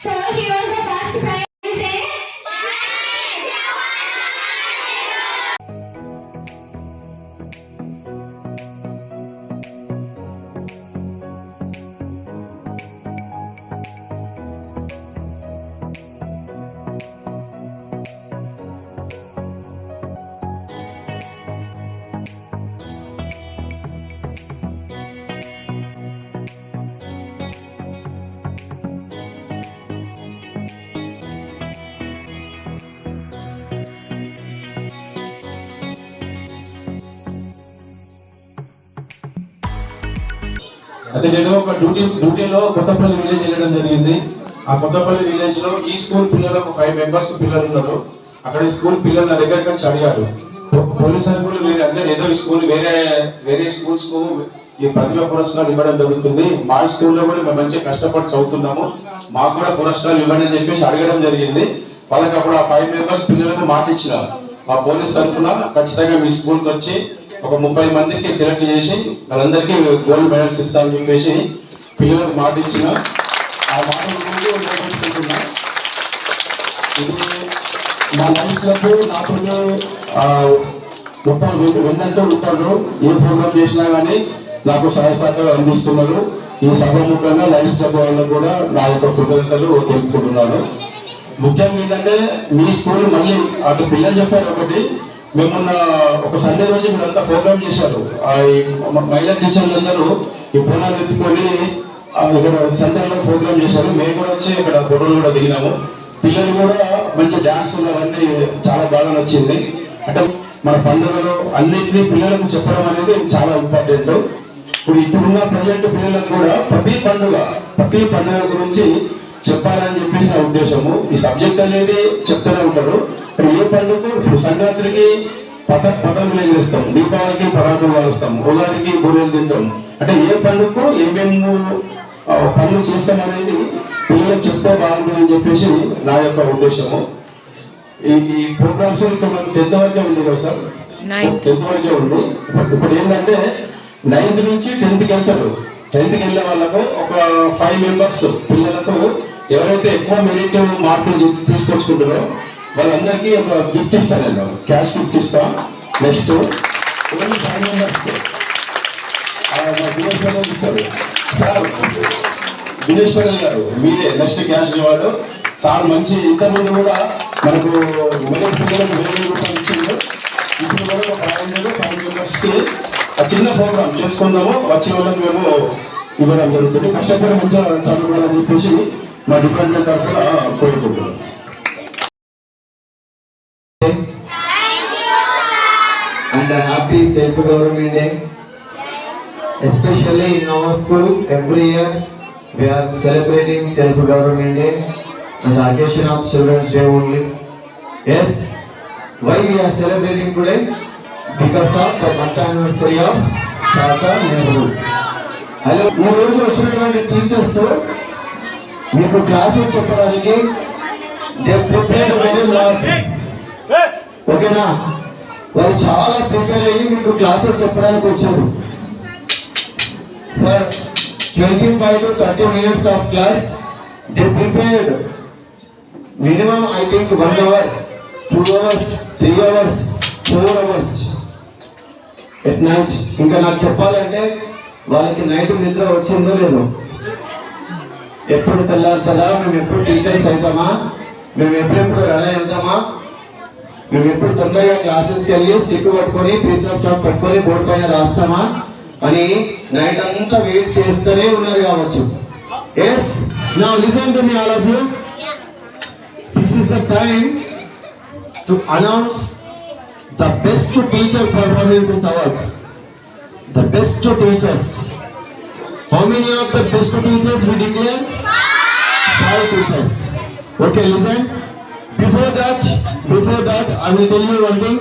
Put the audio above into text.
So he was the first prize. అయితే నేను ఒక డ్యూటీలో కొత్తపల్లి విలేజ్ వెళ్ళడం జరిగింది. ఆ కొత్తపల్లి విలేజ్ లో ఈ స్కూల్ పిల్లలకు 5 మెంబర్స్ పిల్లలు ఉన్నారు. అక్కడ స్కూల్ పిల్లలు నా దగ్గరికి వచ్చి అడిగారు, పోలీస్ కూడా మీరు అందరూ ఏదో స్కూల్ వేరే స్కూల్స్ కు ఈ ప్రతిభ పురస్కారాలు ఇవ్వడం జరుగుతుంది, మా స్కూల్లో కూడా మేము మంచిగా కష్టపడి చదువుతున్నాము, మాకు కూడా పురస్కారాలు ఇవ్వండి అని చెప్పేసి అడగడం జరిగింది. వాళ్ళకి అప్పుడు ఆ 5 మెంబర్స్ పిల్లలకు మాట ఇచ్చిన మా పోలీస్ తరఫున ఖచ్చితంగా మీ స్కూల్కి వచ్చి ఒక 30 మందికి సెలెక్ట్ చేసి వాళ్ళందరికీ గోల్డ్ మెడల్స్ ఇస్తామని చెప్పేసి పిల్లలకు మాట ఇచ్చిన. ఆ మాట నిర్వహించుకుంటున్నా. ఇది మా లైఫ్లకు నాకు మొత్తం వెన్నంటూ ఉంటారు. ఏ ప్రోగ్రామ్ చేసినా కానీ నాకు సహాయ సహకారాలు అందిస్తున్నారు. ఈ సభాముఖంగా లైఫ్ క్లబ్ వాళ్ళకు కూడా నా యొక్క కృతజ్ఞతలు తెలుపుకుంటున్నాను. ముఖ్యంగా ఏంటంటే మీ స్కూల్ మళ్ళీ అటు పిల్లలు చెప్పారు ఒకటి, మేమున్న ఒక సండే రోజు మీరంతా ప్రోగ్రామ్ చేశారు. మహిళా టీచర్లు అందరూ ఈ బోనాలు ఎత్తుకొని ఇక్కడ సెంటర్లో ప్రోగ్రామ్ చేశారు. మేము కూడా వచ్చి ఇక్కడ ఫోటోలు కూడా దిగినాము. పిల్లలు కూడా మంచి డాన్సులు అవన్నీ చాలా బాగా నచ్చింది. అంటే మన పండుగలు అన్నింటినీ పిల్లలకు చెప్పడం అనేది చాలా ఇంపార్టెంట్. ఇప్పుడున్న ప్రజెంట్ పిల్లలకు కూడా ప్రతి పండుగ గురించి చెప్పాలని చెప్పేసి నా ఉద్దేశము. ఈ సబ్జెక్ట్ అనేది చెప్తూనే ఉంటారు. ఏ పండుగ సంక్రాంతికి పతంగులు ఎగిరిస్తాం, దీపావళికి పరాకులు కాలుస్తాం, ఉగాదికి బూరెలు తింటాం. అంటే ఏ పండుగకు ఏమేమి పనులు చేస్తాం అనేది పిల్లలకు చెప్తే బాగుంటుందని చెప్పేసి నా యొక్క ఉద్దేశము. ఈ ప్రోగ్రామ్స్ ఇంకా మనకు 10th వరకే ఉంది కదా సార్, 10th వరకే ఉంది. ఇప్పుడు ఏంటంటే 9th నుంచి 10th వెళ్తారు. 10th వెళ్ళే వాళ్ళకు ఒక 5 మెంబర్స్ పిల్లలకు ఎవరైతే ఎక్కువ మెరిట్ మార్కులు తీసుకొచ్చుకుంటారో వాళ్ళందరికీ ఒక గిఫ్ట్ ఇస్తాను. నేను క్యాష్ గిఫ్ట్ ఇస్తాను. నెక్స్ట్ ఓన్లీ 5 మెంబర్స్ ఇస్తారు. సార్ దినేష్ పటేల్ గారు మీరే నెక్స్ట్ క్యాష్ ఇవ్వాలి సార్. మంచి ఇంతకుముందు కూడా మనకు మెరిట్ పిల్లలకు 1000 రూపాయలు ఇచ్చిండు. ఇప్పుడు కూడా ఒక 5 మెంబర్స్కి చిన్న ప్రోగ్రామ్ చేసుకుందాము. వచ్చిన వాళ్ళకి మేము ఇవ్వడం జరుగుతుంది. కష్టపడి మంచిగా చదువుకోవాలని చెప్పేసి మా డిపార్ట్మెంట్ తరఫున కోరుకుంటున్నాం. And a happy self-government day. Especially in our school, every year we are celebrating self-government day on the occasion of Children's Day only. Yes, why we are celebrating today? Because of the birth anniversary of Tata Nehru. Hello, ఈ రోజు వచ్చినటువంటి teachers మీకు classes చెప్పడానికి they prepared very lot. ఓకేనా, వాళ్ళు చాలా prepare అయ్యి మీకు క్లాసెస్ చెప్పడానికి వచ్చారు. For 25 to 30 minutes of class they prepared minimum I think 1 hour, 2 hours, 3 hours, 4 hours at night. ఇంకా నాకు చెప్పాలంటే వాళ్ళకి నైట్ నిద్ర వచ్చిందో లేదో, ఎప్పుడు తెల్లారుతుందా, మేము ఎప్పుడు టీచర్స్ అవుతామా, మేము ఎప్పుడెప్పుడు రెడీ అవుతామా, మేము ఎప్పుడు తొందరగా క్లాసెస్కి వెళ్ళి స్టిక్ పట్టుకొని పీసీఆర్ షాప్ పట్టుకొని బోర్డు పైన రాస్తామా అని నైట్ అంతా వెయిట్ చేస్తూనే ఉన్నారు కావచ్చు. Yes, now listen to me all of you. This is the time to announce the best teacher performances awards. The best teachers. How many of the best teachers we declare? 5 teachers. Okay, listen. Before that, I will tell you one thing.